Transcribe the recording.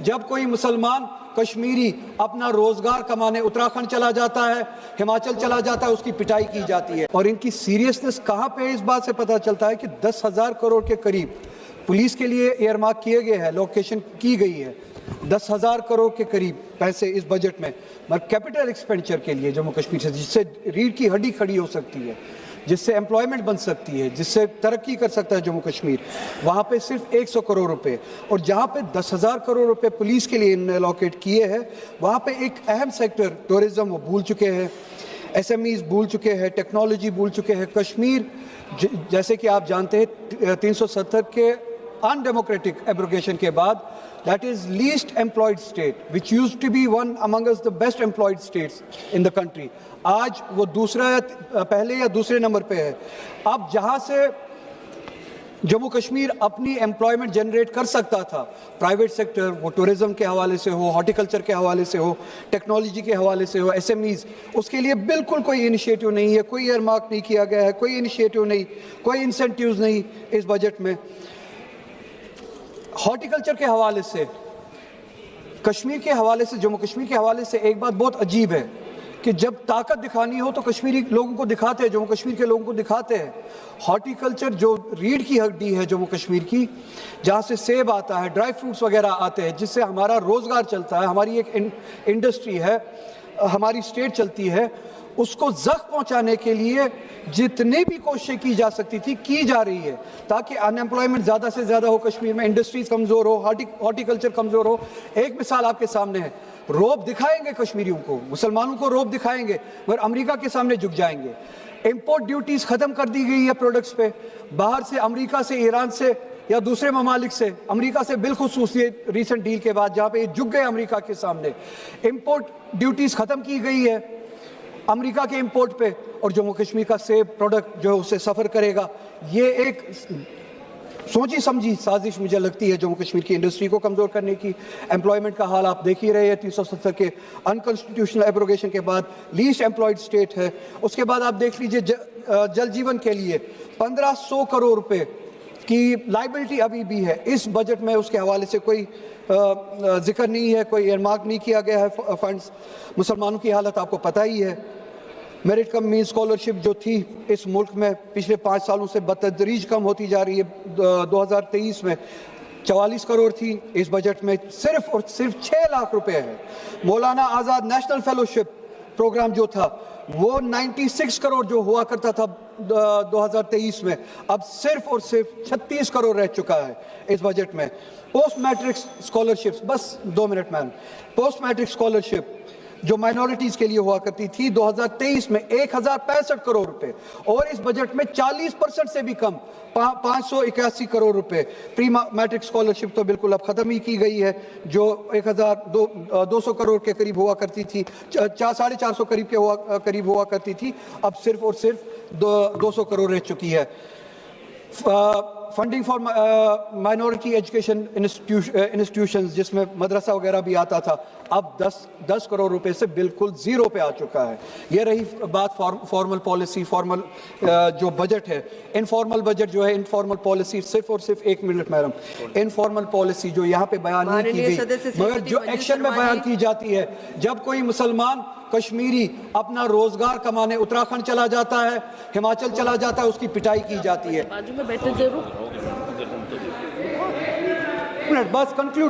जब कोई मुसलमान कश्मीरी अपना रोजगार कमाने उत्तराखंड चला जाता है, हिमाचल चला जाता है, उसकी पिटाई की जाती है। और इनकी सीरियसनेस कहाँ पे है, इस बात से पता चलता है कि 10,000 करोड़ के करीब पुलिस के लिए एयरमार्क किए गए हैं, लोकेशन की गई है 10,000 करोड़ के करीब पैसे इस बजट में, मगर कैपिटल एक्सपेंडिचर के लिए जम्मू कश्मीर से, जिससे रीढ़ की हड्डी खड़ी हो सकती है, जिससे एम्प्लॉयमेंट बन सकती है, जिससे तरक्की कर सकता है जम्मू कश्मीर, वहाँ पे सिर्फ 100 करोड़ रुपए। और जहाँ पे 10,000 करोड़ रुपए पुलिस के लिए इन्होंने अलॉकेट किए हैं, वहाँ पे एक अहम सेक्टर टूरिज्म वो भूल चुके हैं, SMEs भूल चुके हैं, टेक्नोलॉजी भूल चुके हैं। कश्मीर जैसे कि आप जानते हैं 370 के अनडेमोक्रेटिक एब्रोगेशन के बाद that is least employed state which used to be one among us the best employed states in the country, आज वो दूसरा पहले या दूसरे नंबर पे है। अब जहां से जम्मू कश्मीर अपनी एम्प्लॉयमेंट जनरेट कर सकता था, प्राइवेट सेक्टर, वो टूरिज्म के हवाले से हो, हॉर्टिकल्चर के हवाले से हो, टेक्नोलॉजी के हवाले से हो, SMEs, उसके लिए बिल्कुल कोई इनिशिएटिव नहीं है, कोई एयरमार्क नहीं किया गया है, कोई इनिशिएटिव नहीं, कोई इंसेंटिव्स नहीं इस बजट में। हॉर्टिकल्चर के हवाले से, कश्मीर के हवाले से, जम्मू कश्मीर के हवाले से एक बात बहुत अजीब है कि जब ताकत दिखानी हो तो कश्मीरी लोगों को दिखाते हैं, जम्मू कश्मीर के लोगों को दिखाते हैं। हॉर्टिकल्चर जो रीढ़ की हड्डी है जम्मू कश्मीर की, जहाँ से सेब आता है, ड्राई फ्रूट्स वगैरह आते हैं, जिससे हमारा रोज़गार चलता है, हमारी एक इंडस्ट्री है, हमारी स्टेट चलती है, उसको जख्म पहुंचाने के लिए जितनी भी कोशिशें की जा सकती थी की जा रही है, ताकि अनएम्प्लॉयमेंट ज़्यादा से ज़्यादा हो कश्मीर में, इंडस्ट्रीज कमज़ोर हो, हॉर्टिकल्चर कमज़ोर हो। एक मिसाल आपके सामने है, रोब दिखाएंगे कश्मीरियों को, मुसलमानों को रोब दिखाएंगे, मगर अमेरिका के सामने झुक जाएंगे। इंपोर्ट ड्यूटीज़ ख़त्म कर दी गई है प्रोडक्ट्स पे, बाहर से, अमेरिका से, ईरान से या दूसरे ममालिक से, अमेरिका से बिलखुसूस ये रिसेंट डील के बाद जहाँ पे झुक गए अमेरिका के सामने। इंपोर्ट ड्यूटीज़ ख़त्म की गई है अमेरिका के इंपोर्ट पे, और जम्मू कश्मीर का सेब प्रोडक्ट जो है उससे सफ़र करेगा। ये एक सोची समझी साजिश मुझे लगती है जम्मू कश्मीर की इंडस्ट्री को कमज़ोर करने की। एम्प्लॉयमेंट का हाल आप देख ही रहे हैं, 370 के अनकॉन्स्टिट्यूशनल एब्रोगेशन के बाद लीस्ट एम्प्लॉयड स्टेट है। उसके बाद आप देख लीजिए जल जीवन के लिए 1500 करोड़ रुपए की लाइबिलिटी अभी भी है इस बजट में, उसके हवाले से कोई जिक्र नहीं है, कोई एयरमार्क नहीं किया गया है फंड्स। मुसलमानों की हालत आपको पता ही है, मेरिट कम मीन स्कॉलरशिप जो थी इस मुल्क में पिछले 5 सालों से बतदरीज कम होती जा रही है। 2023 में 44 करोड़ थी, इस बजट में सिर्फ और सिर्फ 6 लाख रुपए है। मौलाना आज़ाद नेशनल फेलोशिप प्रोग्राम जो था वो 96 करोड़ जो हुआ करता था 2023 में, अब सिर्फ और सिर्फ 36 करोड़ रह चुका है इस बजट में। पोस्ट मैट्रिक स्कॉलरशिप्स, बस 2 minute ma'am, post matric scholarship जो माइनॉरिटीज के लिए हुआ करती थी 2023 में 1065 करोड़ रुपए, और इस बजट में 40% से भी कम 581 करोड़ रुपए। प्री मैट्रिक स्कॉलरशिप तो बिल्कुल अब खत्म ही की गई है, जो 1200 करोड़ के करीब हुआ करती थी, 450 करीब हुआ करती थी, अब सिर्फ और सिर्फ 200 करोड़ रह चुकी है। Funding for minority education institutions, जिसमें मदरसा वगैरह भी आता था, अब 10 करोड़ रुपए से बिल्कुल जीरो पे आ चुका है। ये रही बात फॉर्मल पॉलिसी, फॉर्मल जो बजट है। इनफॉर्मल बजट जो है, इनफॉर्मल पॉलिसी, सिर्फ और सिर्फ 1 मिनट मैडम, इनफॉर्मल पॉलिसी जो यहाँ पे बयान नहीं की गई, मगर जो एक्शन में बयान की जाती है, जब कोई मुसलमान कश्मीरी अपना रोजगार कमाने उत्तराखंड चला जाता है, हिमाचल चला जाता है, उसकी पिटाई की जाती है। बाजू में बैठे जरूर, बस कंक्लूड